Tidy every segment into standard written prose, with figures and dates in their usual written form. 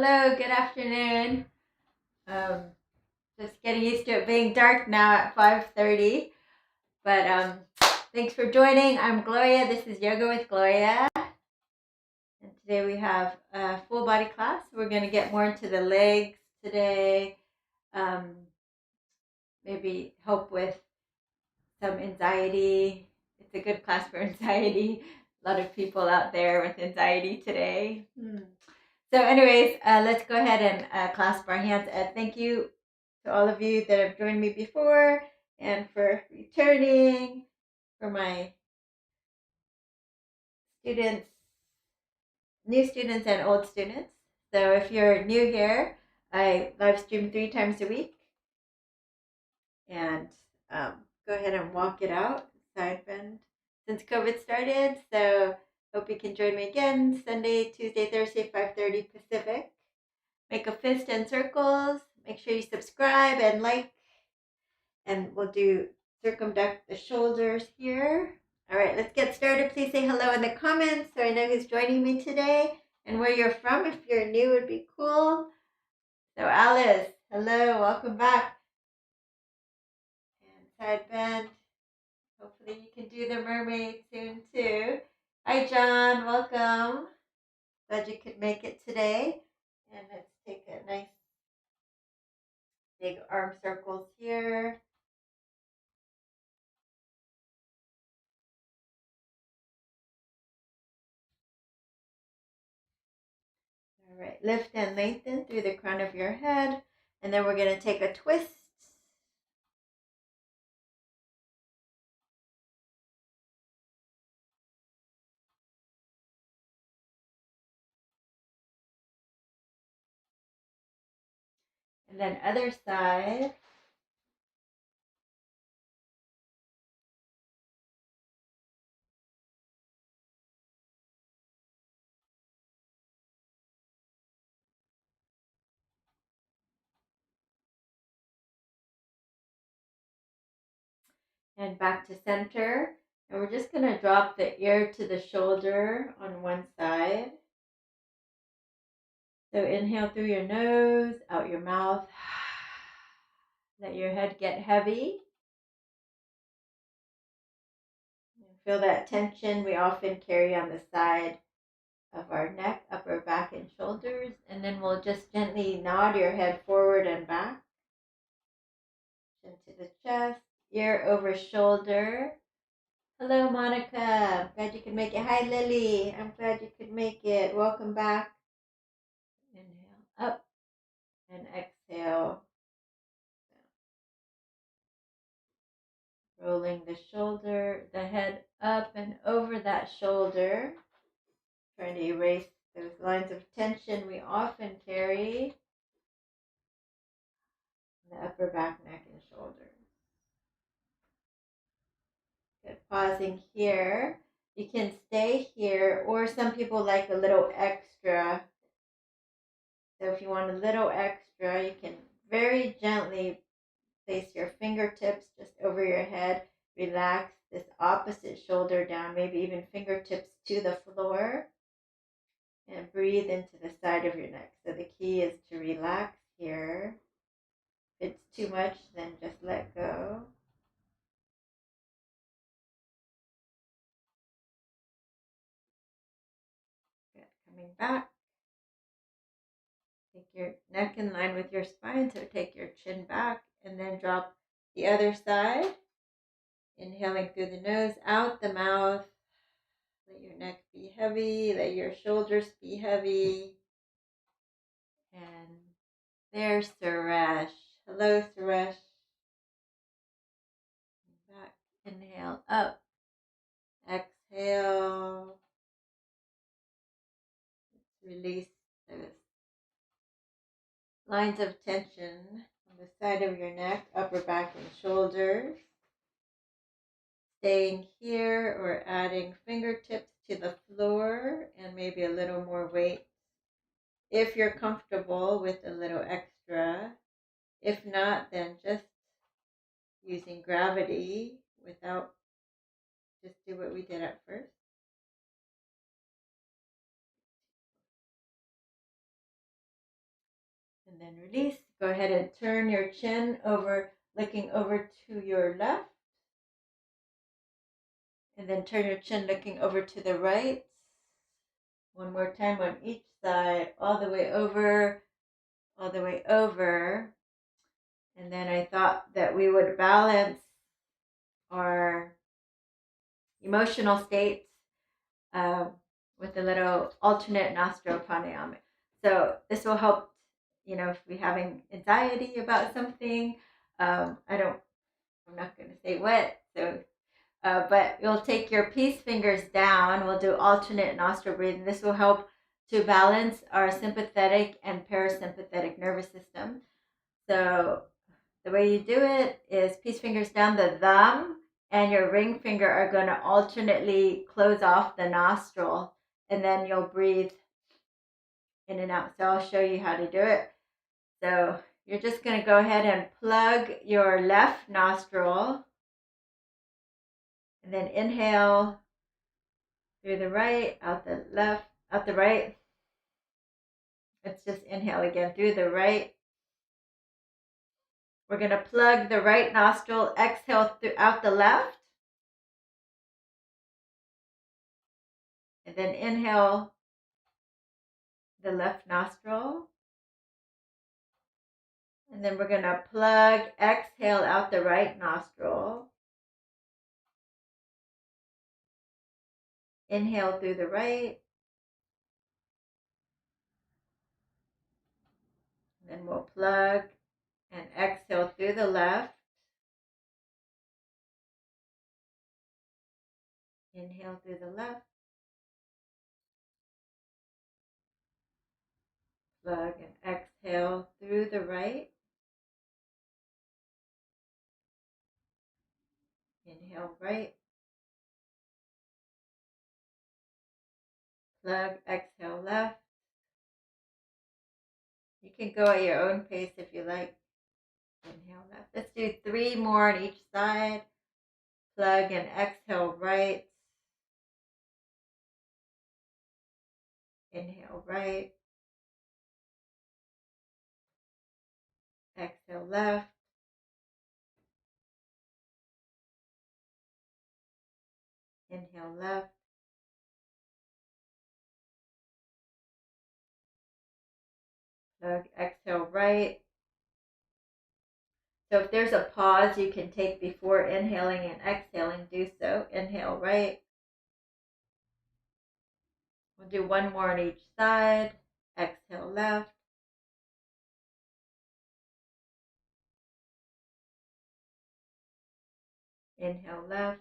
Hello, good afternoon. Um, just getting used to it being dark now at 5:30. But thanks for joining. I'm Gloria. This is Yoga with Gloria. And today we have a full body class. We're going to get more into the legs today. Um, maybe help with some anxiety. It's a good class for anxiety. A lot of people out there with anxiety today. So, anyways, let's go ahead and clasp our hands. Thank you to all of you that have joined me before and for returning, for my students, new students, and old students. So, if you're new here, I live stream 3 times a week. And go ahead and walk it out, side bend, since COVID started. So, hope you can join me again Sunday, Tuesday, Thursday, 5:30 Pacific. Make a fist and circles. Make sure you subscribe and like. And we'll do circumduct the shoulders here. All right, let's get started. Please say hello in the comments so I know who's joining me today and where you're from. If you're new, would be cool. So Alice, hello, welcome back. And side bend. Hopefully you can do the mermaid soon too. Hi John, welcome. Glad you could make it today. And let's take a nice big arm circles here. All right, lift and lengthen through the crown of your head. And then we're going to take a twist. And then other side. And back to center. And we're just going to drop the ear to the shoulder on one side. So inhale through your nose, out your mouth. Let your head get heavy. Feel that tension we often carry on the side of our neck, upper back, and shoulders. And then we'll just gently nod your head forward and back. Chin to the chest, ear over shoulder. Hello, Monica. I'm glad you could make it. Hi, Lily. I'm glad you could make it. Welcome back. Inhale up and exhale. Rolling the shoulder, the head up and over that shoulder. Trying to erase those lines of tension we often carry in the upper back, neck, and shoulders. Good. Pausing here. You can stay here, or some people like a little extra. So if you want a little extra, you can very gently place your fingertips just over your head. Relax this opposite shoulder down, maybe even fingertips to the floor. And breathe into the side of your neck. So the key is to relax here. If it's too much, then just let go. Good. Coming back. Take your neck in line with your spine. So take your chin back and then drop the other side. Inhaling through the nose, out the mouth. Let your neck be heavy. Let your shoulders be heavy. And there's Suresh. Hello, Suresh. Back. Inhale up. Exhale. Release those lines of tension on the side of your neck, upper back, and shoulders. Staying here or adding fingertips to the floor and maybe a little more weight if you're comfortable with a little extra. If not, then just using gravity without, just do what we did at first. And then release. Go ahead and turn your chin over, looking over to your left. And then turn your chin looking over to the right. One more time on each side, all the way over, all the way over. And then I thought that we would balance our emotional states with a little alternate nostril pranayama. So this will help, if we're having anxiety about something. I'm not going to say what. So, but you'll take your peace fingers down. We'll do alternate nostril breathing. This will help to balance our sympathetic and parasympathetic nervous system. So the way you do it is peace fingers down, the thumb and your ring finger are going to alternately close off the nostril, and then you'll breathe in and out. So I'll show you how to do it. So you're just going to go ahead and plug your left nostril, and then inhale through the right, out the left, out the right. Let's just inhale again through the right. We're going to plug the right nostril, exhale out the left. And then inhale the left nostril. And then we're going to plug, exhale out the right nostril. Inhale through the right. Then we'll plug and exhale through the left. Inhale through the left. Plug and exhale through the right. Inhale right. Plug, exhale left. You can go at your own pace if you like. Inhale left. Let's do 3 more on each side. Plug and exhale right. Inhale right. Exhale left. Inhale left. Plug, exhale right. So if there's a pause you can take before inhaling and exhaling, do so. Inhale right. We'll do 1 more on each side. Exhale left. Inhale left.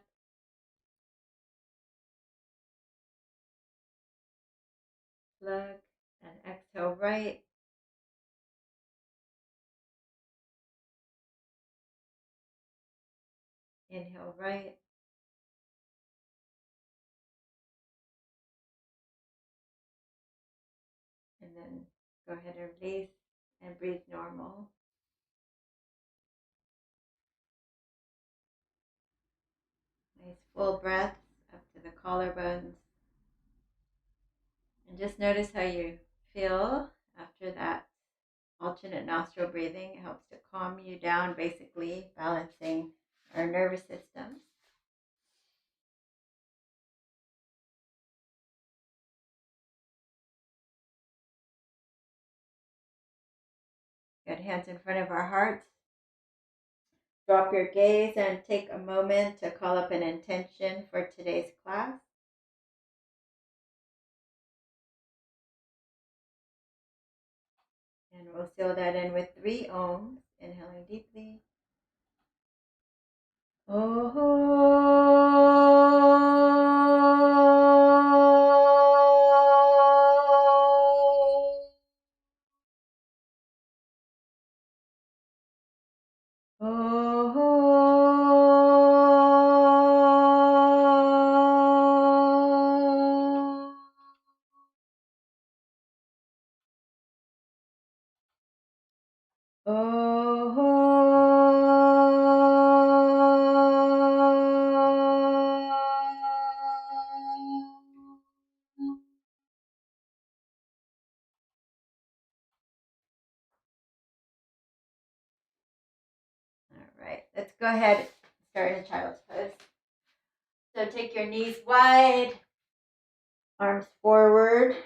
Plug and exhale right. Inhale right. And then go ahead and release and breathe normal. Nice full breaths up to the collarbones. And just notice how you feel after that alternate nostril breathing. It helps to calm you down, basically balancing our nervous system. Good, hands in front of our hearts. Drop your gaze and take a moment to call up an intention for today's class. And we'll seal that in with 3 ohms, inhaling deeply. go ahead and start in child's pose. So take your knees wide, arms forward.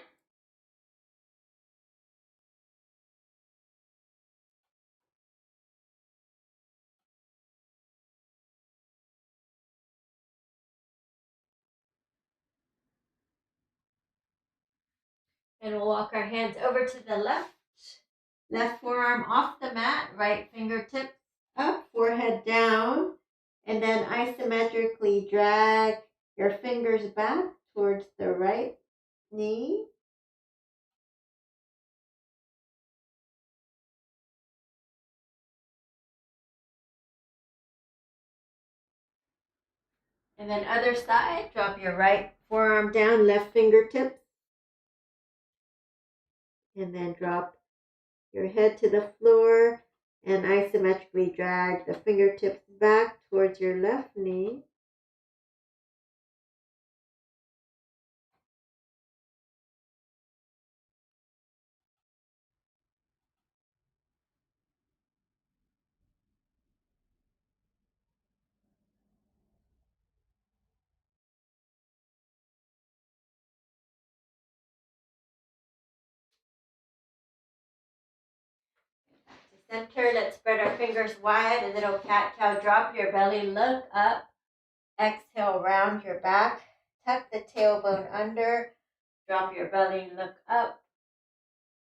And we'll walk our hands over to the left. Left forearm off the mat, right fingertips up, forehead down. And then isometrically drag your fingers back towards the right knee. And then other side, drop your right forearm down, left fingertips. And then drop your head to the floor and isometrically drag the fingertips back towards your left knee. Center, let's spread our fingers wide, a little cat-cow, drop your belly, look up, exhale, round your back, tuck the tailbone under, drop your belly, look up,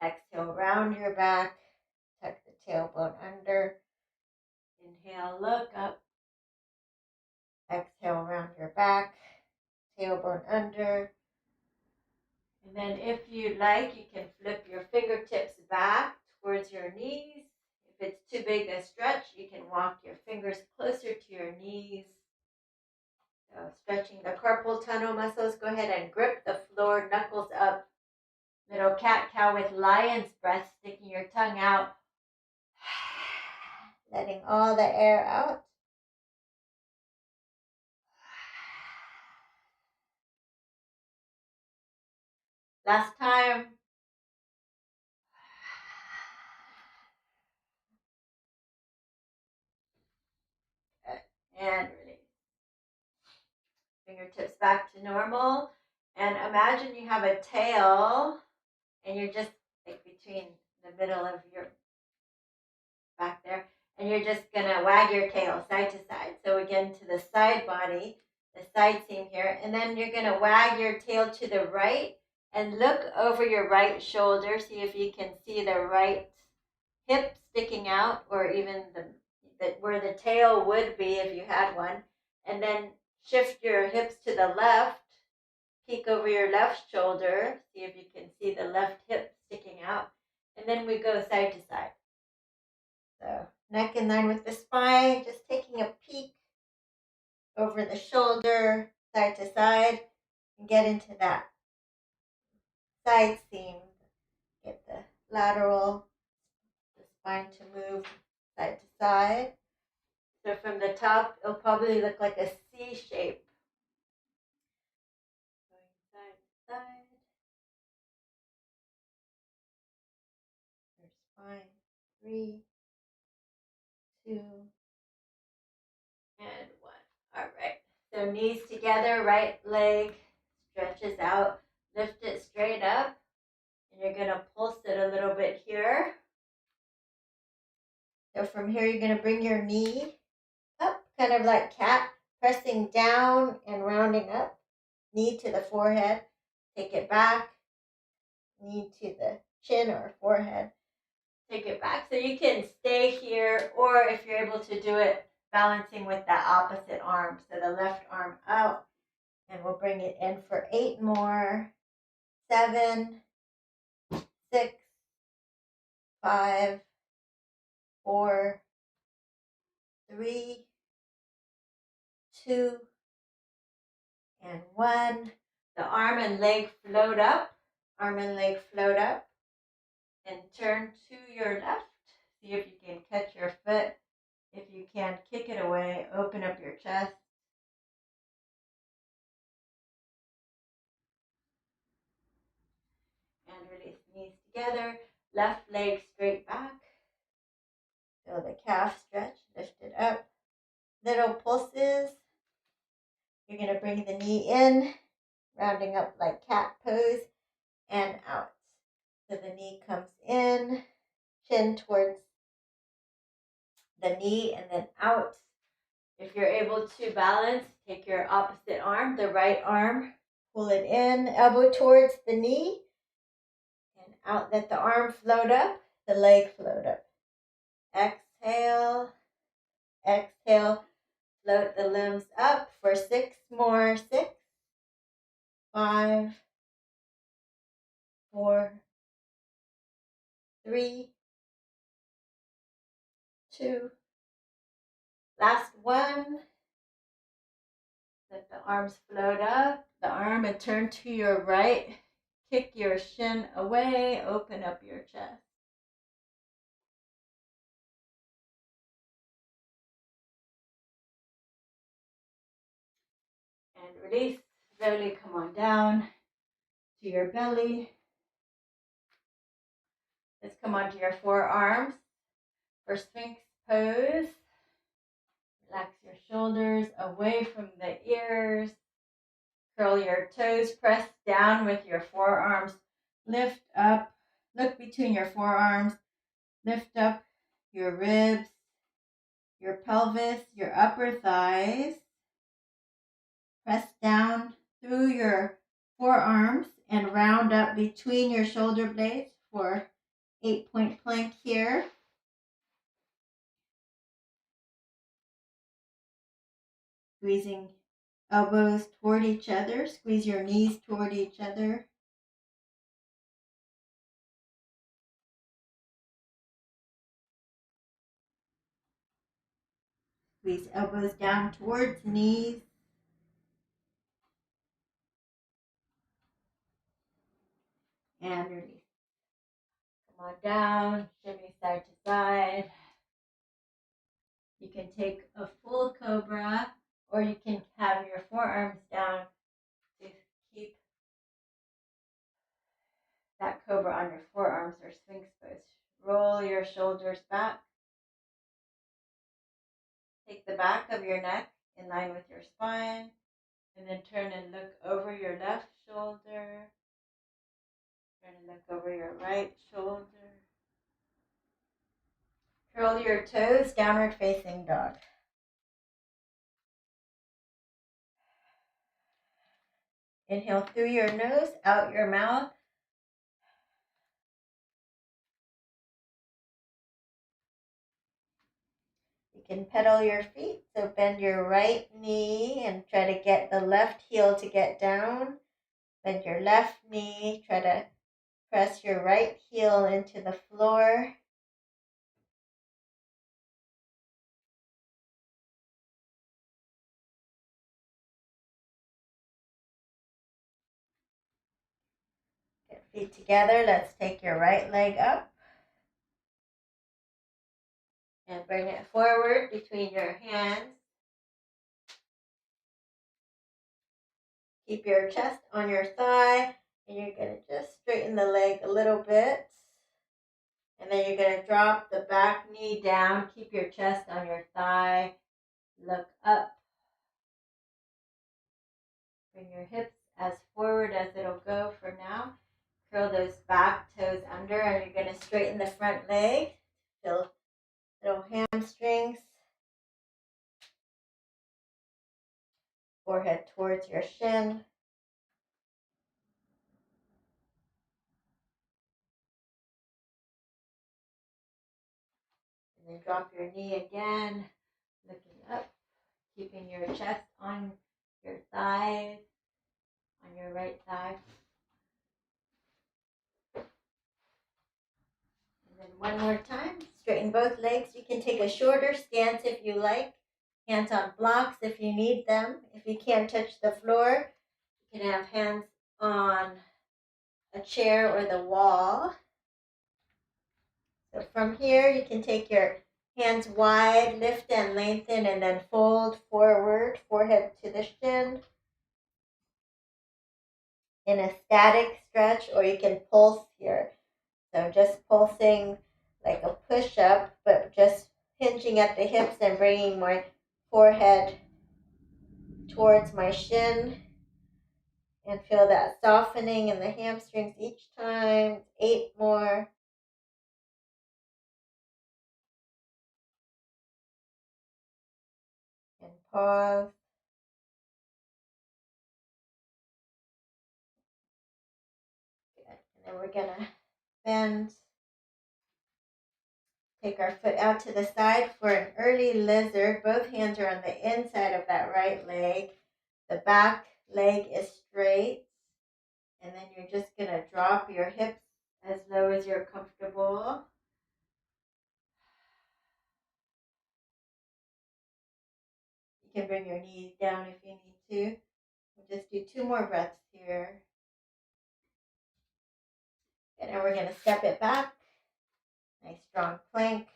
exhale, round your back, tuck the tailbone under, inhale, look up, exhale, round your back, tailbone under, and then if you like, you can flip your fingertips back towards your knees. If it's too big a stretch, you can walk your fingers closer to your knees. So stretching the carpal tunnel muscles, go ahead and grip the floor, knuckles up. Little cat-cow with lion's breath, sticking your tongue out. Letting all the air out. Last time. And release. Fingertips back to normal. And imagine you have a tail and you're just like between the middle of your back there. And you're just going to wag your tail side to side. So again, to the side body, the side seam here. And then you're going to wag your tail to the right and look over your right shoulder. See if you can see the right hip sticking out, or even where the tail would be if you had one. And then shift your hips to the left. Peek over your left shoulder. See if you can see the left hip sticking out. And then we go side to side. So neck in line with the spine, just taking a peek over the shoulder, side to side, and get into that side seam. Get the lateral, the spine to move side to side. So from the top, it'll probably look like a C shape. Going side to side. Your spine, 3, 2, and 1. All right. So knees together, right leg stretches out. Lift it straight up. And you're going to pulse it a little bit here. So from here, you're going to bring your knee up, kind of like cat, pressing down and rounding up. Knee to the forehead. Take it back. Knee to the chin or forehead. Take it back. So you can stay here, or if you're able to do it, balancing with that opposite arm. So the left arm out. And we'll bring it in for 8 more. 7, 6, 5, 4, 3, 2, and 1. The arm and leg float up. Arm and leg float up. And turn to your left. See if you can catch your foot. If you can, kick it away. Open up your chest. And release knees together. Left leg straight back. Feel the calf stretch. Lift it up. little pulses. You're going to bring the knee in, rounding up like cat pose, and out. So the knee comes in, chin towards the knee, and then out. If you're able to balance, take your opposite arm, the right arm, pull it in, elbow towards the knee, and out. Let the arm float up, the leg float up. Exhale, exhale, float the limbs up for 6 more. 6, 5, 4, 3, 2, last one. Let the arms float up, the arm, and turn to your right. Kick your shin away, open up your chest. And release. Slowly come on down to your belly. Let's come onto your forearms for Sphinx pose. Relax your shoulders away from the ears. Curl your toes, press down with your forearms. Lift up, look between your forearms. Lift up your ribs, your pelvis, your upper thighs. Press down through your forearms and round up between your shoulder blades for 8-point plank here. Squeezing elbows toward each other. Squeeze your knees toward each other. Squeeze elbows down towards knees. And release. Come on down, shimmy side to side. You can take a full cobra, or you can have your forearms down to keep that cobra on your forearms or Sphinx pose. Roll your shoulders back. Take the back of your neck in line with your spine, and then turn and look over your left shoulder. Turn and look over your right shoulder. Curl your toes, downward facing dog. Inhale through your nose, out your mouth. You can pedal your feet, so bend your right knee and try to get the left heel to get down. Bend your left knee, try to press your right heel into the floor. Get feet together. Let's take your right leg up. And bring it forward between your hands. Keep your chest on your thigh. And you're going to just straighten the leg a little bit. And then you're going to drop the back knee down. Keep your chest on your thigh. Look up. Bring your hips as forward as it'll go for now. Curl those back toes under, and you're going to straighten the front leg. Feel little hamstrings. Forehead towards your shin. And then drop your knee again, looking up, keeping your chest on your thighs, on your right thigh. And then one more time, straighten both legs. You can take a shorter stance if you like. Hands on blocks if you need them. If you can't touch the floor, you can have hands on a chair or the wall. So from here, you can take your hands wide, lift and lengthen, and then fold forward, forehead to the shin. In a static stretch, or you can pulse here. So just pulsing like a push-up, but just hinging at the hips and bringing more forehead towards my shin and feel that softening in the hamstrings each time. 8 more. And pause. Good. And then we're going to bend. Take our foot out to the side for an early lizard. Both hands are on the inside of that right leg. The back leg is straight. And then you're just going to drop your hips as low as you're comfortable. You can bring your knees down if you need to. We'll just do 2 more breaths here. And then we're going to step it back. Nice strong plank.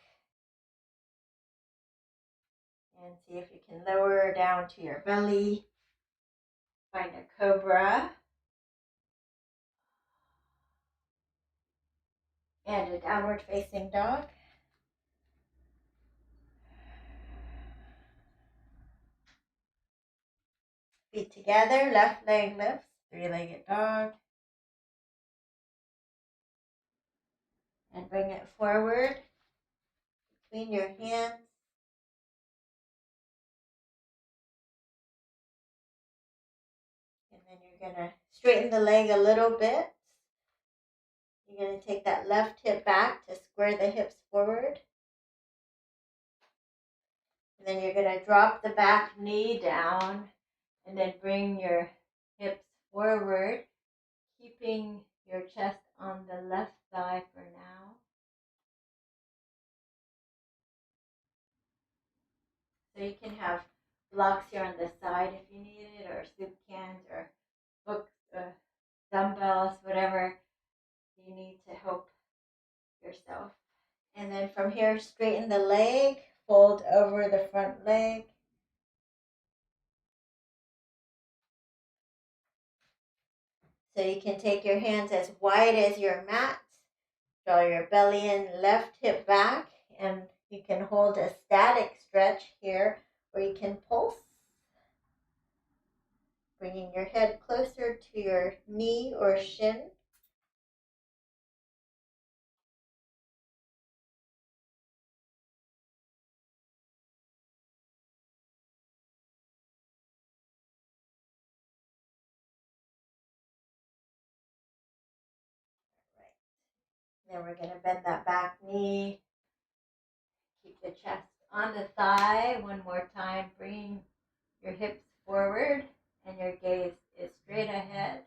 And see if you can lower down to your belly. Find a cobra. And a downward facing dog. Feet together, left leg lifts, 3-legged dog. And bring it forward between your hands. And then you're going to straighten the leg a little bit. You're going to take that left hip back to square the hips forward. And then you're going to drop the back knee down and then bring your hips forward, keeping your chest on the left thigh for now. So you can have blocks here on the side if you need it, or soup cans, or books, dumbbells, whatever you need to help yourself. And then from here, straighten the leg, fold over the front leg. So you can take your hands as wide as your mat, draw your belly in, left hip back, and you can hold a static stretch here where you can pulse. Bringing your head closer to your knee or shin. Then we're going to bend that back knee. Keep the chest on the thigh. One more time. Bring your hips forward and your gaze is straight ahead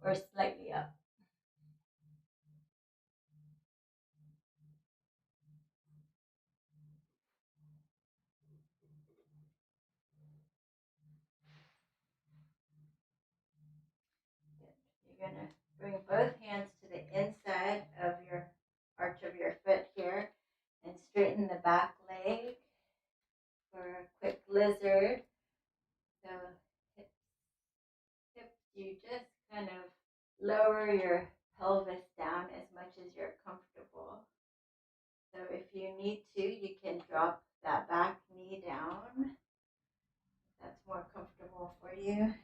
or slightly up. You're going to bring both hands to the inside of your arch of your foot here and straighten the back leg for a quick lizard. So hips, you just kind of lower your pelvis down as much as you're comfortable. So if you need to, you can drop that back knee down. That's more comfortable for you.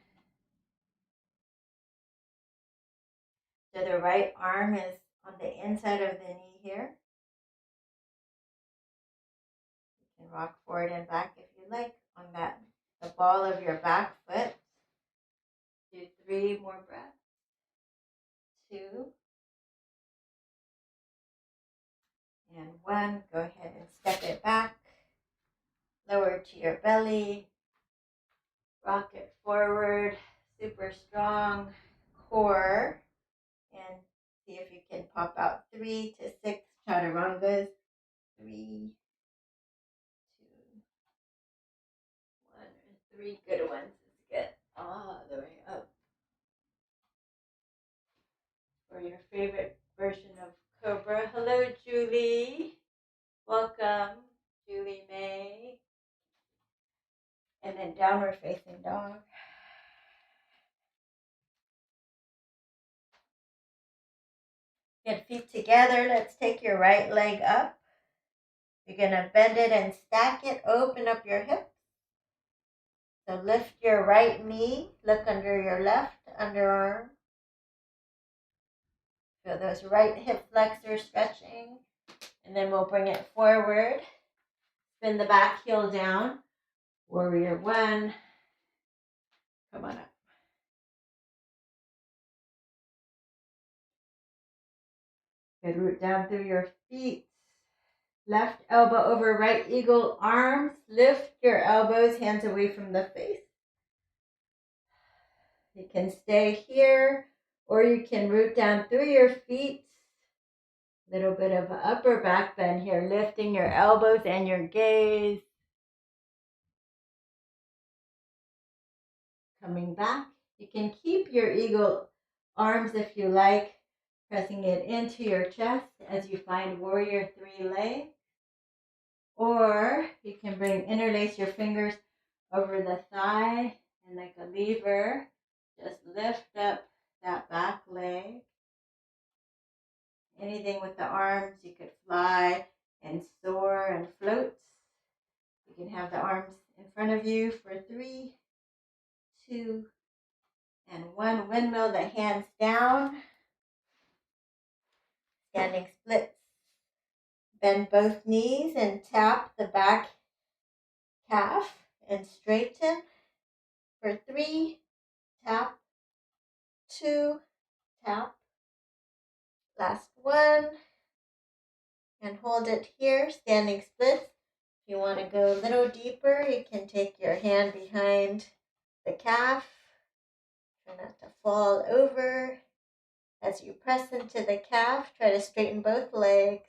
So the right arm is on the inside of the knee here. You can rock forward and back if you like on that, the ball of your back foot. Do 3 more breaths. 2. And 1. Go ahead and step it back. Lower to your belly. Rock it forward. Super strong core. And see if you can pop out 3 to 6 chaturangas. 3, 2, 1, or 3 good ones. Let's get all the way up. For your favorite version of Cobra. Hello, Julie. Welcome, Julie May. And then downward facing dog. Get feet together. Let's take your right leg up. You're going to bend it and stack it. Open up your hips. So lift your right knee, look under your left underarm. Feel those right hip flexors stretching. And then we'll bring it forward. Spin the back heel down. Warrior one. Come on up. Good, root down through your feet. Left elbow over right eagle arms. Lift your elbows, hands away from the face. You can stay here or you can root down through your feet. Little bit of an upper back bend here, lifting your elbows and your gaze. Coming back. You can keep your eagle arms if you like, pressing it into your chest as you find warrior three leg. Or you can interlace your fingers over the thigh and like a lever, just lift up that back leg. Anything with the arms, you could fly and soar and float. You can have the arms in front of you for 3, 2, and 1. Windmill the hands down. Standing splits. Bend both knees and tap the back calf and straighten for 3, tap, 2, tap, last 1, and hold it here, standing splits. If you want to go a little deeper, you can take your hand behind the calf. Try not to fall over. As you press into the calf, try to straighten both legs.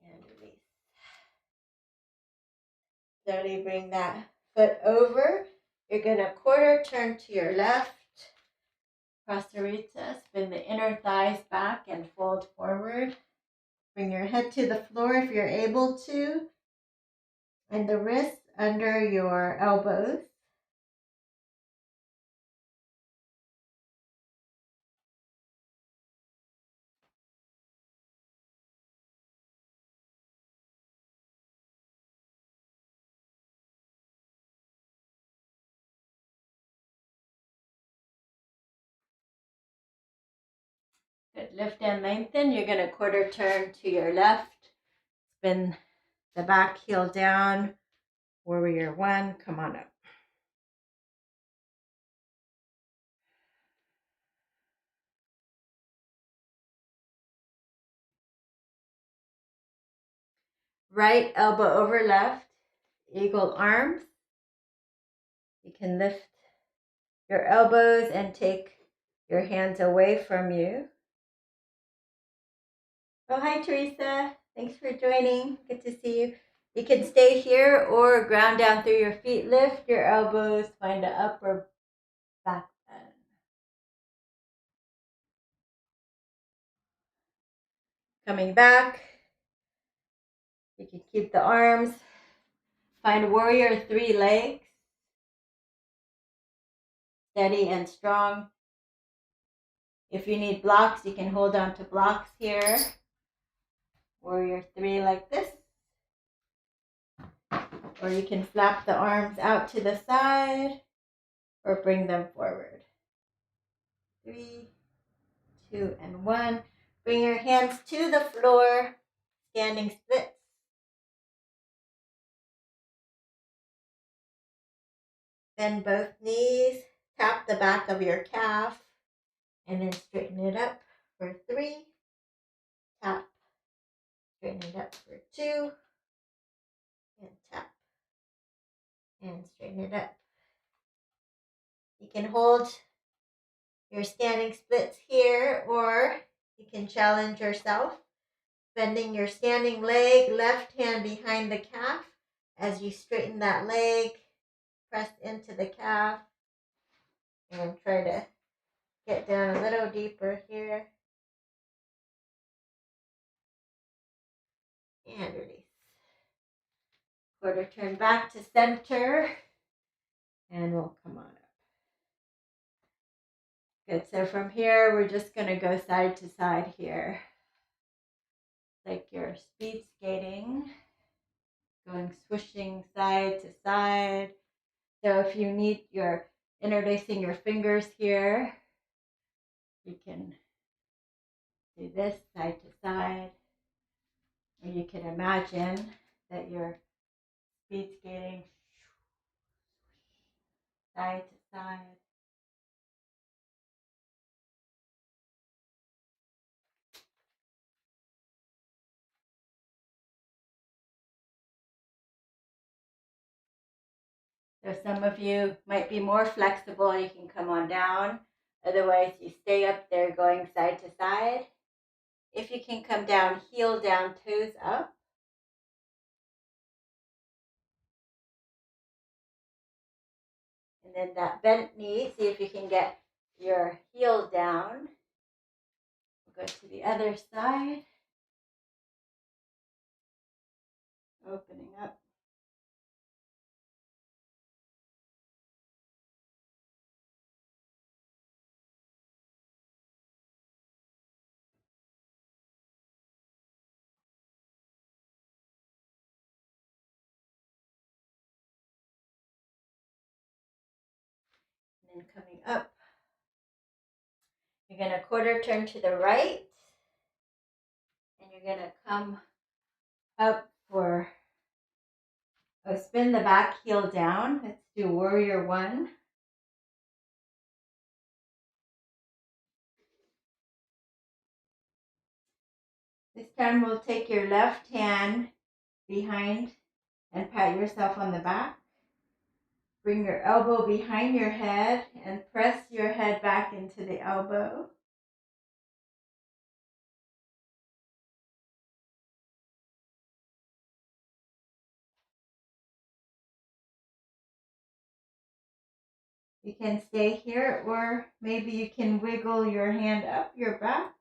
And release. Slowly bring that foot over. You're going to quarter turn to your left. Prasarita, spin the inner thighs back and fold forward. Bring your head to the floor if you're able to. And the wrists under your elbows. Good. Lift and lengthen. You're going to quarter turn to your left. Spin the back heel down. Warrior one. Come on up. Right elbow over left. Eagle arms. You can lift your elbows and take your hands away from you. Oh, hi, Teresa. Thanks for joining. Good to see you. You can stay here or ground down through your feet. Lift your elbows. Find an upper back bend. Coming back. You can keep the arms. Find warrior three legs. Steady and strong. If you need blocks, you can hold on to blocks here. Warrior three like this. Or you can flap the arms out to the side or bring them forward. 3, 2, and 1. Bring your hands to the floor, standing splits. Bend both knees, tap the back of your calf, and then straighten it up for 3. Tap, straighten it up for 2, and tap, and straighten it up. You can hold your standing splits here, or you can challenge yourself. Bending your standing leg, left hand behind the calf. As you straighten that leg, press into the calf and try to get down a little deeper here. And release. Quarter turn back to center. And we'll come on up. Good, so from here, we're just going to go side to side here. Like you're speed skating. going swishing side to side. So if you need your interlacing your fingers here, you can do this side to side, or you can imagine that you're speed skating side to side. So some of you might be more flexible, you can come on down. Otherwise, you stay up there going side to side. If you can come down, heel down, toes up. And then that bent knee, see if you can get your heel down. We'll go to the other side. Opening up. And then coming up. You're going to quarter turn to the right. And you're going to come up for spin the back heel down. Let's do warrior one. This time we'll take your left hand behind and pat yourself on the back. Bring your elbow behind your head and press your head back into the elbow. You can stay here, or maybe you can wiggle your hand up your back,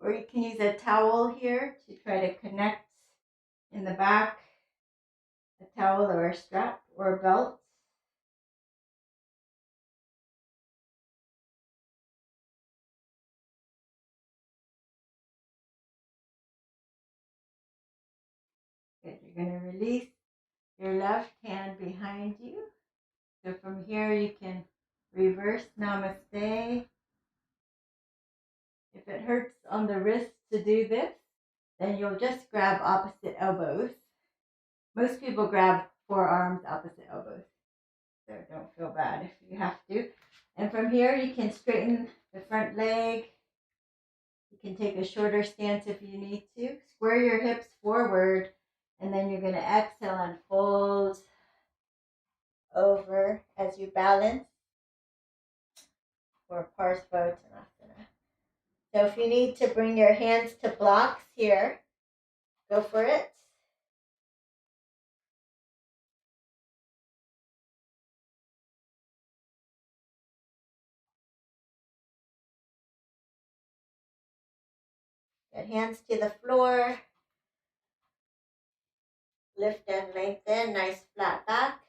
or you can use a towel here to try to connect in the back, a towel or a strap or a belt. Good. You're going to release your left hand behind you. So from here you can reverse namaste. If it hurts on the wrist to do this, then you'll just grab opposite elbows. Most people grab forearms, opposite elbows. So don't feel bad if you have to. And from here you can straighten the front leg. You can take a shorter stance if you need to. Square your hips forward, and then you're going to exhale and fold over as you balance for Parsvottanasana. So if you need to bring your hands to blocks here, go for it. Get hands to the floor. Lift and lengthen, nice flat back.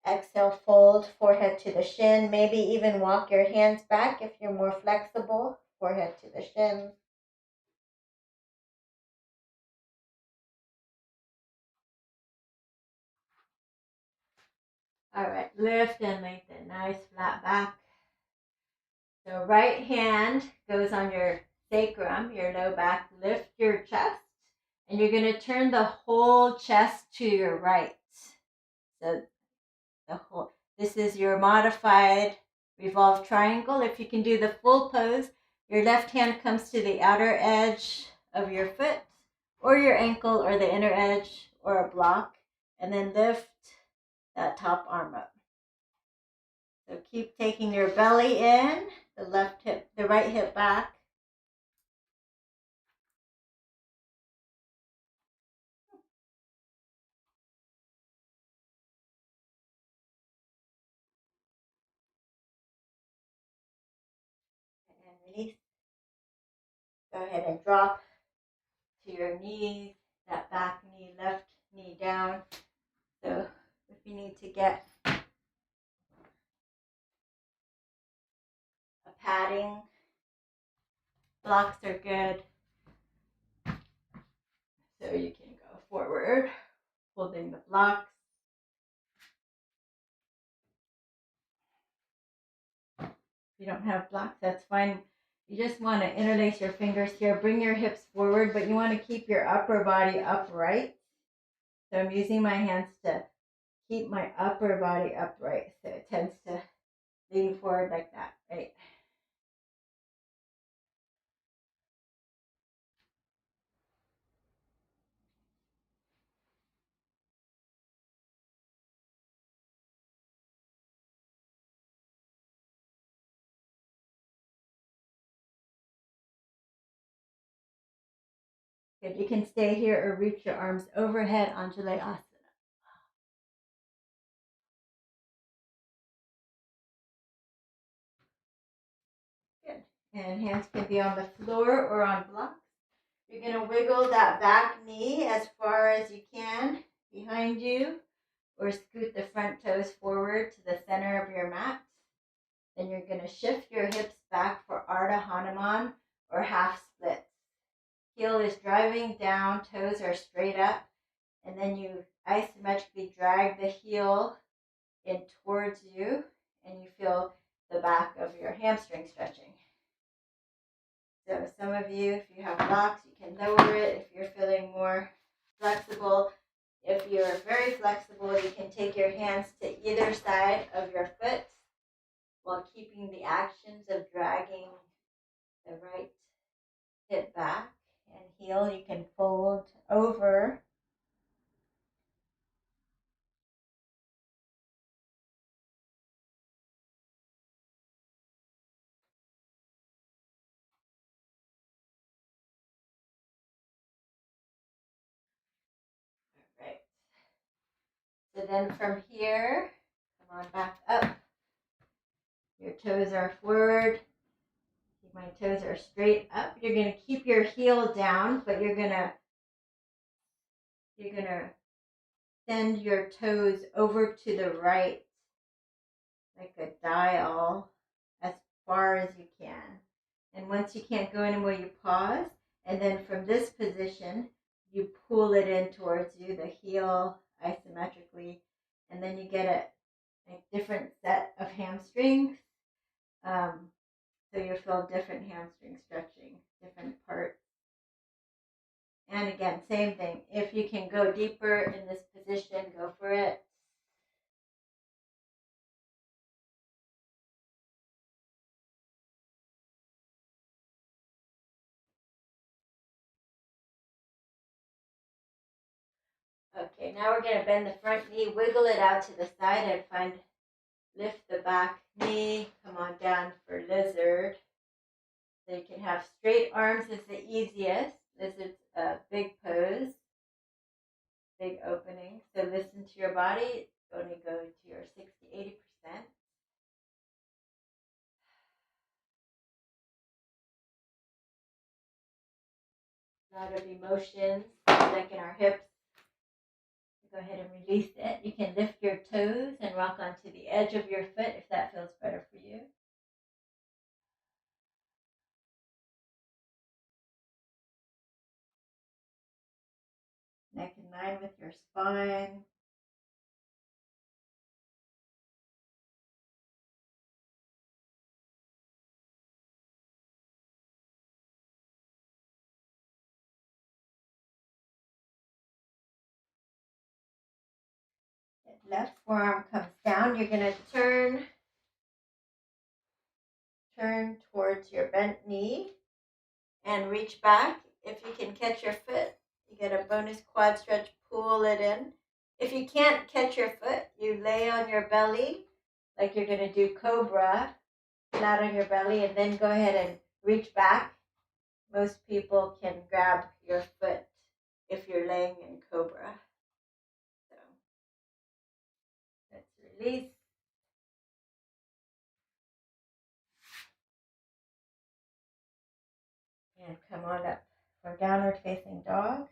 Exhale, fold, forehead to the shin. Maybe even walk your hands back if you're more flexible. Forehead to the shin. All right, lift and lengthen, nice flat back. So right hand goes on your sacrum, your low back. Lift your chest, and you're going to turn the whole chest to your right. So this is your modified revolve triangle. If you can do the full pose, your left hand comes to the outer edge of your foot or your ankle or the inner edge or a block, and then lift that top arm up. So keep taking your belly in, the left hip, the right hip back. And release. Go ahead and drop to your knees, that back knee, left knee down. So if you need to get a padding, blocks are good. So you can go forward, hold holding the blocks. If you don't have blocks, that's fine. You just want to interlace your fingers here. Bring your hips forward, but you want to keep your upper body upright. So I'm using my hands to keep my upper body upright. So it tends to lean forward like that, right? Good. You can stay here or reach your arms overhead, Anjali Asana. Good. And hands can be on the floor or on blocks. You're going to wiggle that back knee as far as you can behind you, or scoot the front toes forward to the center of your mat. Then you're going to shift your hips back for Ardha Hanuman or half splits. Heel is driving down, toes are straight up, and then you isometrically drag the heel in towards you, and you feel the back of your hamstring stretching. So some of you, if you have blocks, you can lower it. If you're feeling more flexible, if you're very flexible, you can take your hands to either side of your foot while keeping the actions of dragging the right hip back and heel. You can fold over. All right. So then from here, come on back up. Your toes are forward. My toes are straight up. You're going to keep your heel down, but you're going to send your toes over to the right like a dial as far as you can. And once you can't go anymore, you pause. And then from this position, you pull it in towards you, the heel isometrically. And then you get a different set of hamstrings. So you'll feel different hamstring stretching, different parts. And again, same thing. If you can go deeper in this position, go for it. Okay, now we're going to bend the front knee, wiggle it out to the side, and lift the back knee, come on down for lizard. So you can have straight arms is the easiest. Lizard's a big pose, big opening. So listen to your body. It's going to go to your 60-80%. A lot of emotions, like in our hips. Go ahead and release it. You can lift your toes and rock onto the edge of your foot if that feels better for you. Neck in line with your spine. Left forearm comes down. You're going to turn towards your bent knee and reach back. If you can catch your foot, you get a bonus quad stretch, pull it in. If you can't catch your foot, you lay on your belly like you're going to do cobra, flat on your belly, and then go ahead and reach back. Most people can grab your foot if you're laying in cobra. So let's release. And come on up for downward facing dog.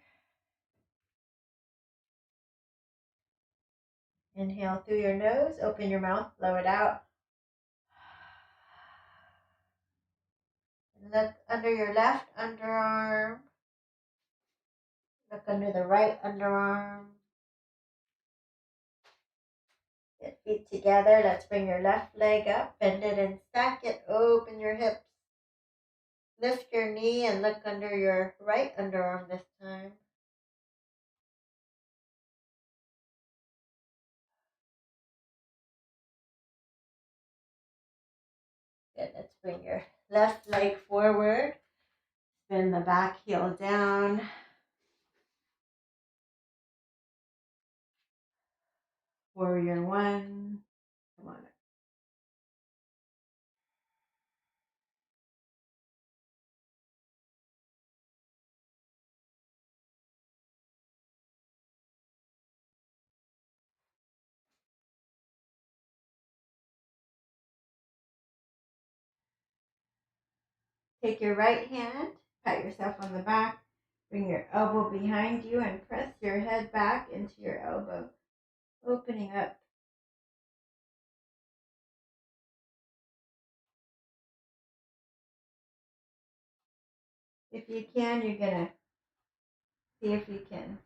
Inhale through your nose, open your mouth, blow it out. And look under your left underarm. Look under the right underarm. feet together. Let's bring your left leg up, bend it and stack it, open your hips. Lift your knee and look under your right underarm this time. Good, let's bring your left leg forward. Bend the back heel down. Warrior one. Come on. Take your right hand, pat yourself on the back, bring your elbow behind you and press your head back into your elbow, opening up. If you can, you're going to see if you can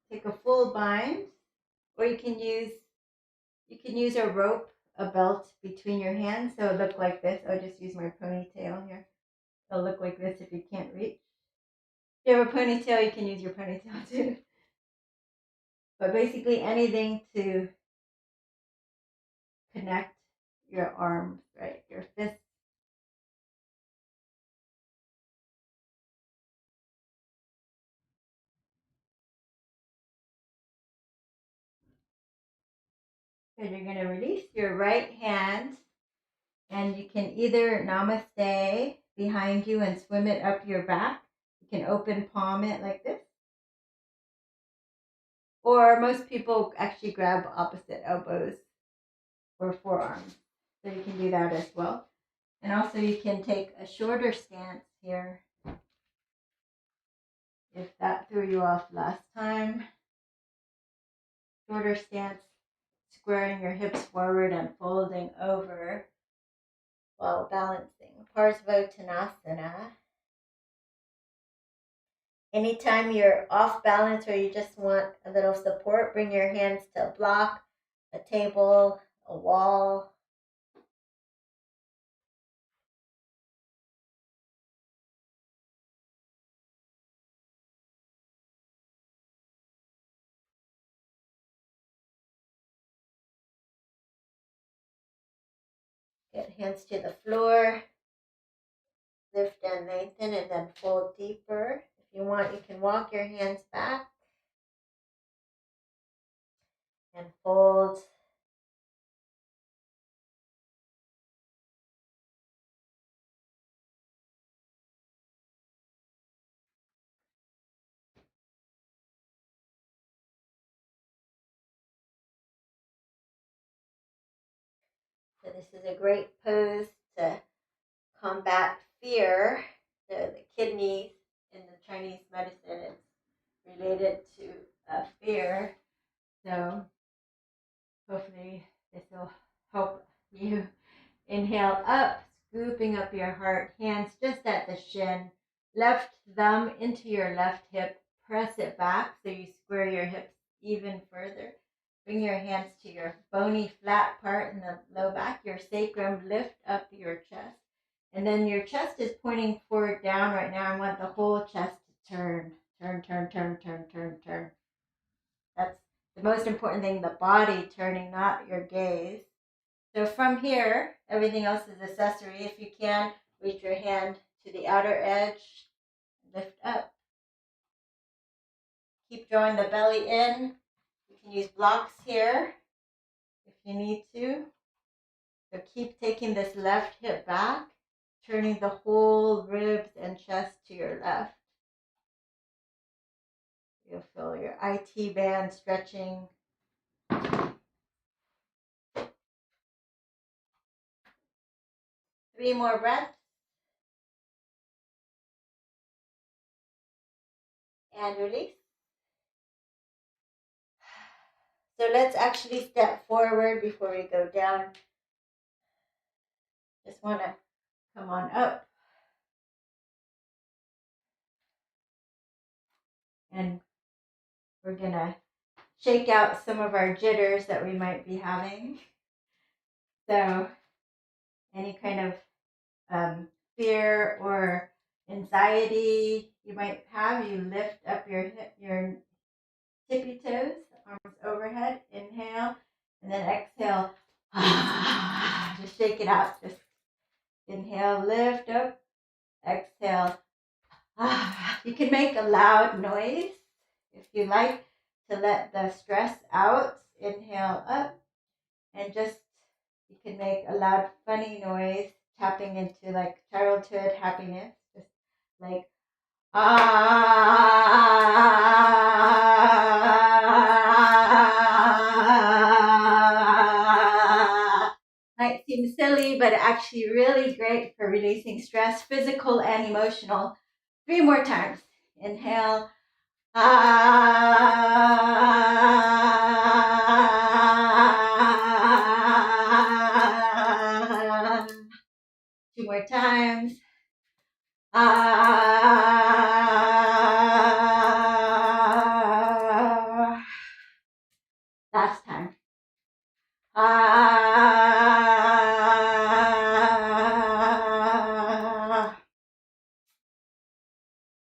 take a full bind, or you can use a rope, a belt between your hands, so it'll look like this. I'll just use my ponytail here. It'll look like this if you can't reach. If you have a ponytail, you can use your ponytail too. But basically anything to connect your arms, right? Your fists. Good, you're going to release your right hand, and you can either namaste behind you and swim it up your back. You can open palm it like this. Or most people actually grab opposite elbows or forearms. So you can do that as well. And also you can take a shorter stance here. If that threw you off last time. Shorter stance, squaring your hips forward and folding over while balancing. Parsvottanasana. Anytime you're off balance or you just want a little support, bring your hands to a block, a table, a wall. Get hands to the floor. Lift and lengthen and then fold deeper. If you want, you can walk your hands back and fold. So this is a great pose to combat fear. The kidneys in the Chinese medicine is related to fear. So hopefully this will help you. Inhale up, scooping up your heart, hands just at the shin. Left thumb into your left hip. Press it back so you square your hips even further. Bring your hands to your bony flat part in the low back, your sacrum. Lift up your chest. And then your chest is pointing forward down right now. I want the whole chest to turn. Turn, turn, turn, turn, turn, turn. That's the most important thing, the body turning, not your gaze. So from here, everything else is accessory. If you can, reach your hand to the outer edge, lift up. Keep drawing the belly in. You can use blocks here if you need to. So keep taking this left hip back, turning the whole ribs and chest to your left. You'll feel your IT band stretching. 3 more breaths. And release. So let's actually step forward before we go down. Just want to come on up. And we're going to shake out some of our jitters that we might be having. So any kind of fear or anxiety you might have, you lift up your tippy toes, arms overhead, inhale, and then exhale. Just shake it out. Just inhale, lift up, exhale. You can make a loud noise if you like to let the stress out. Inhale up, and just you can make a loud, funny noise, tapping into like childhood happiness, just like might seem silly, but actually really great for releasing stress, physical and emotional. 3 more times. Inhale. 2 more times. Last time.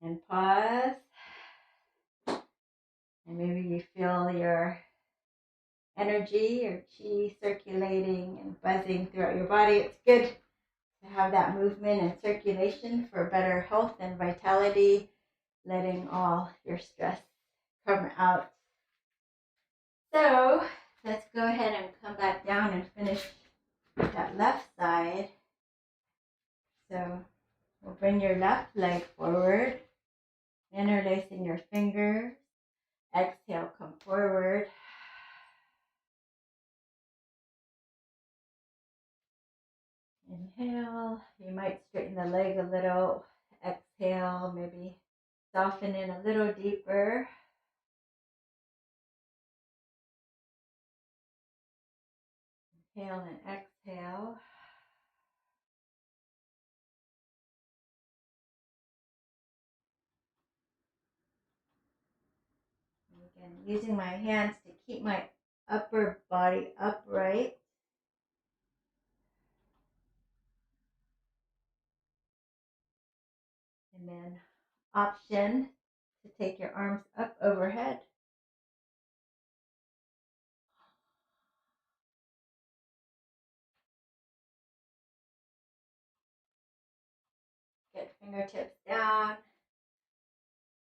And pause. And maybe you feel your energy or chi circulating and buzzing throughout your body. It's good to have that movement and circulation for better health and vitality, letting all your stress come out. So let's go ahead and come back down and finish that left side. So we'll bring your left leg forward, interlacing your fingers. Exhale, come forward. Inhale, you might straighten the leg a little. Exhale, maybe soften in a little deeper. Inhale and exhale. And again, using my hands to keep my upper body upright. And then option to take your arms up overhead. Get fingertips down.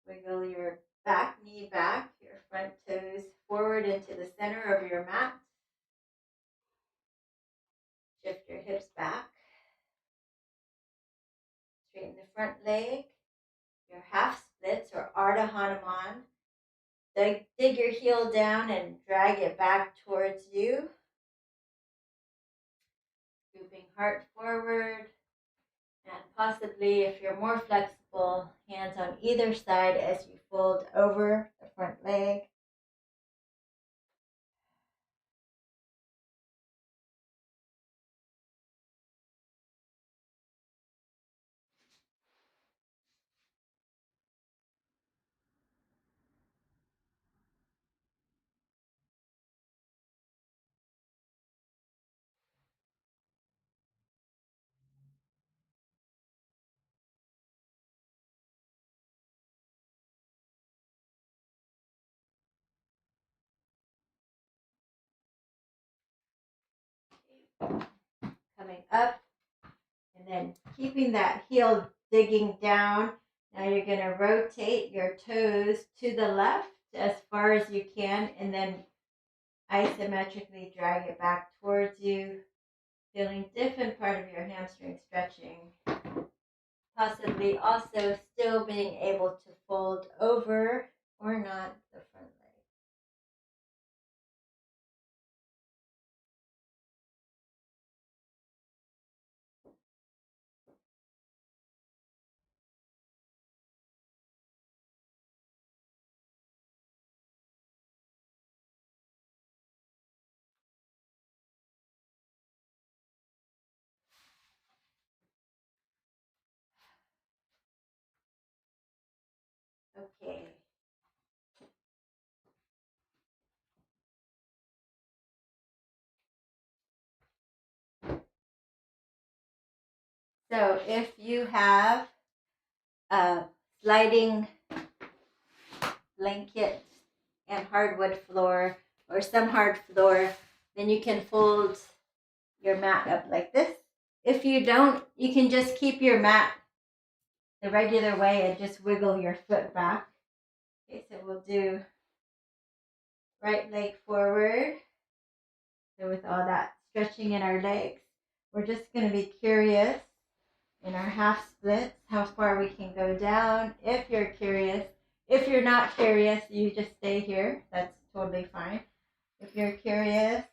Wiggle your back knee back, your front toes forward into the center of your mat. Shift your hips back. Straighten the front leg. Your half splits or Ardha Hanuman. Dig your heel down and drag it back towards you. Scooping heart forward. And possibly, if you're more flexible, hands on either side as you fold over the front leg. Coming up, and then keeping that heel digging down. Now you're going to rotate your toes to the left as far as you can, and then isometrically drag it back towards you, feeling different part of your hamstring stretching. Possibly also still being able to fold over or not the front leg. Okay. So if you have a sliding blanket and hardwood floor or some hard floor, then you can fold your mat up like this. If you don't, you can just keep your mat the regular way and just wiggle your foot back. Okay, so we'll do right leg forward. So with all that stretching in our legs, we're just going to be curious in our half splits how far we can go down. If you're curious, if you're not curious, you just stay here. That's totally fine. If you're curious,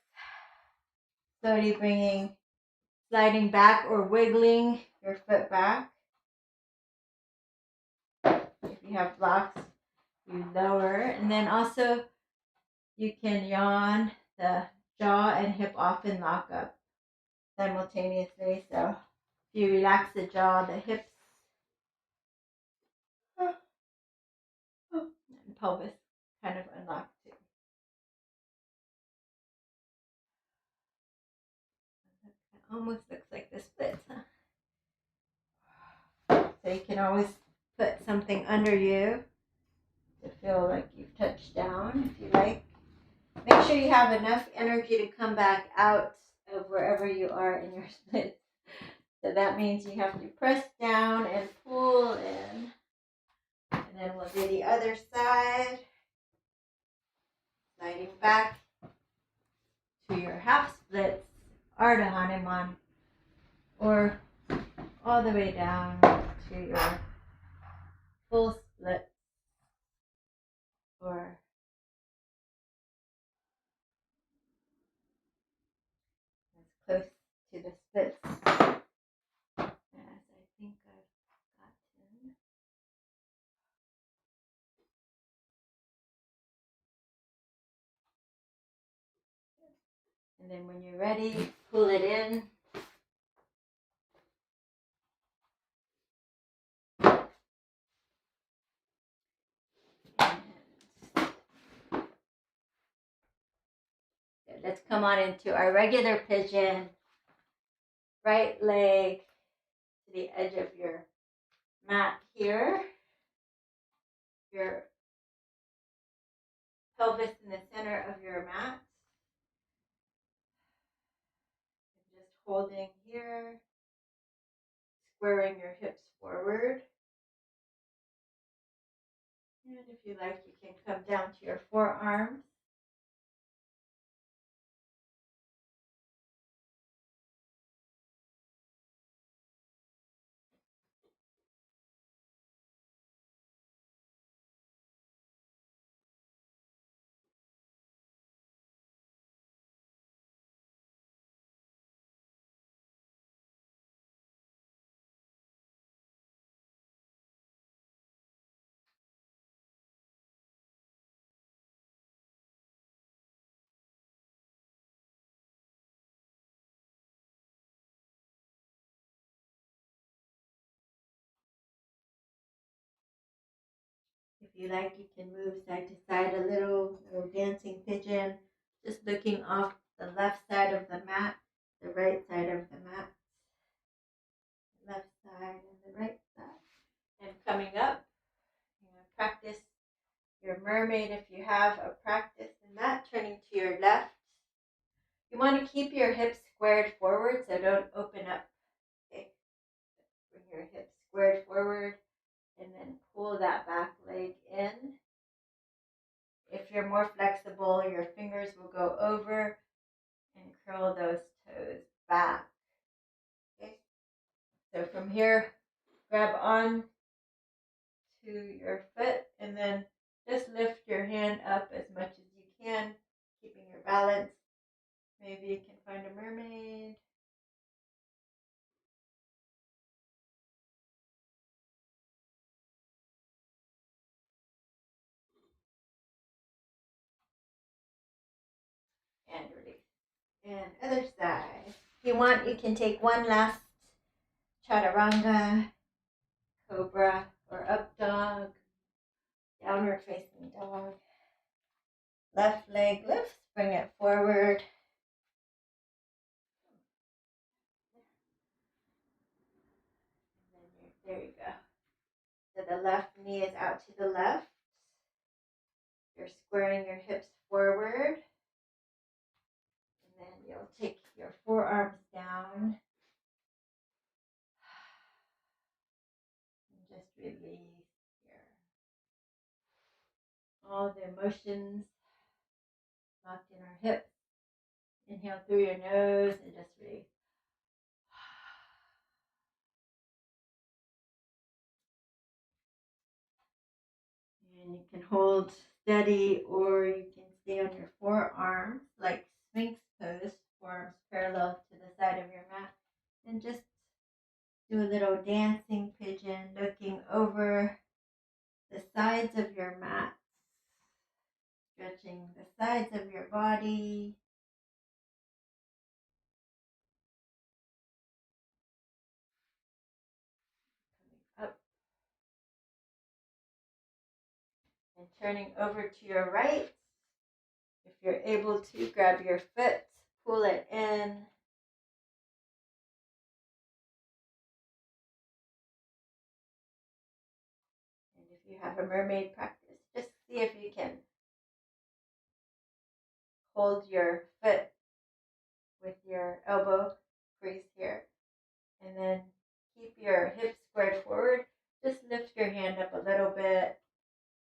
slowly sliding back or wiggling your foot back. If you have blocks, you lower. And then also you can yawn, the jaw and hip often lock up simultaneously. So if you relax the jaw, the hips and pelvis kind of unlock too. It almost looks like the splits, huh? So you can always put something under you to feel like you've touched down if you like. Make sure you have enough energy to come back out of wherever you are in your splits. So that means you have to press down and pull in. And then we'll do the other side. Sliding back to your half splits, Ardha Hanuman, or all the way down to your full split, or as close to the splits as I think I've gotten. And then when you're ready, pull it in. Let's come on into our regular pigeon. Right leg to the edge of your mat here. Your pelvis in the center of your mat. Just holding here. Squaring your hips forward. And if you like, you can come down to your forearms. If you like, you can move side to side a little dancing pigeon, just looking off the left side of the mat, the right side of the mat, left side and the right side. And coming up, practice your mermaid if you have a practice in that, turning to your left. You want to keep your hips squared forward, so don't open up. Okay. Bring your hips squared forward and then pull that back leg in. If you're more flexible, your fingers will go over and curl those toes back. Okay. So from here, grab on to your foot and then just lift your hand up as much as you can, keeping your balance. Maybe you can find a mermaid. And release. And other side. If you want, you can take one last chaturanga, cobra, or up dog, downward facing dog. Left leg lifts, bring it forward. So the left knee is out to the left. You're squaring your hips forward. And then you'll take your forearms down. And just release here. All the emotions locked in our hips. Inhale through your nose and just release. And you can hold steady, or you can stay on your forearms like Sphinx pose, forearms parallel to the side of your mat, and just do a little dancing pigeon, looking over the sides of your mat, stretching the sides of your body. Coming up and turning over to your right. If you're able to, grab your foot, pull it in. And if you have a mermaid practice, just see if you can hold your foot with your elbow crease here. And then keep your hips squared forward. Just lift your hand up a little bit,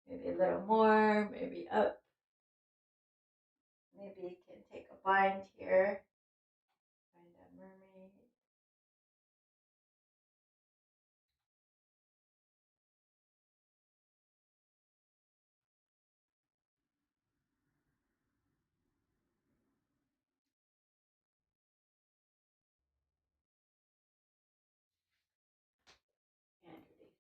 maybe a little more, maybe up. Maybe you can take a bind here. Find a mermaid. And release.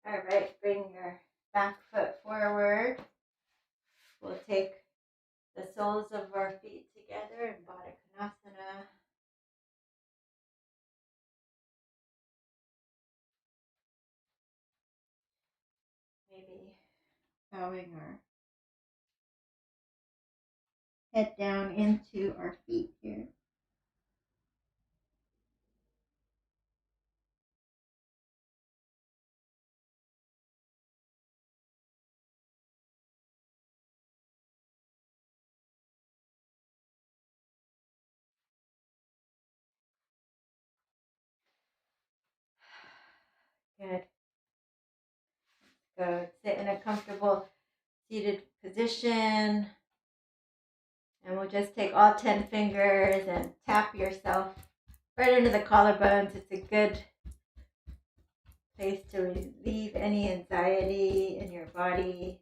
All right, bring your back foot forward. We'll take the soles of our feet together in Baddha Konasana. Maybe bowing our head down into our feet here. Good. Go sit in a comfortable seated position. And we'll just take all 10 fingers and tap yourself right under the collarbones. It's a good place to relieve any anxiety in your body.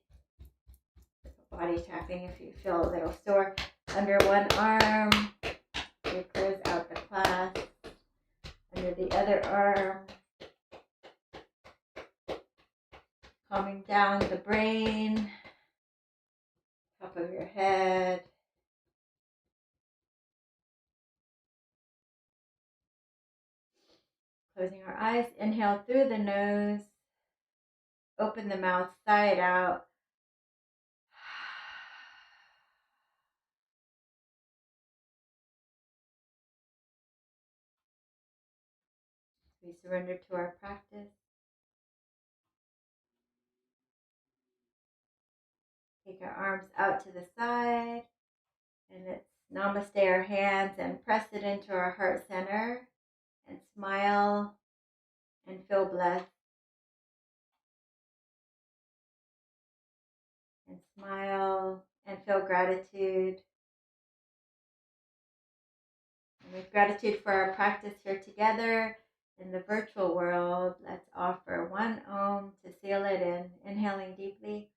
Body tapping if you feel a little sore under one arm. You close out the clasp under the other arm. Calming down the brain, top of your head. Closing our eyes, inhale through the nose. Open the mouth side out. We surrender to our practice. Take our arms out to the side, and let's namaste our hands and press it into our heart center and smile and feel blessed. And smile and feel gratitude. And with gratitude for our practice here together in the virtual world, let's offer one Om to seal it in. Inhaling deeply.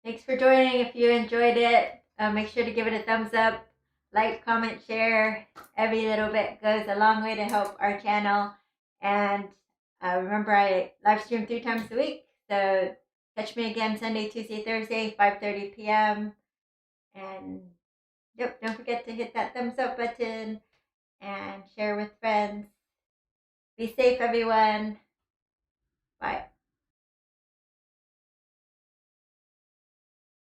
Thanks for joining. If you enjoyed it, make sure to give it a thumbs up, like, comment, share. Every little bit goes a long way to help our channel. And remember, I live stream 3 times a week. So catch me again Sunday, Tuesday, Thursday, 5:30 p.m. And yep, don't forget to hit that thumbs up button and share with friends. Be safe, everyone. Bye.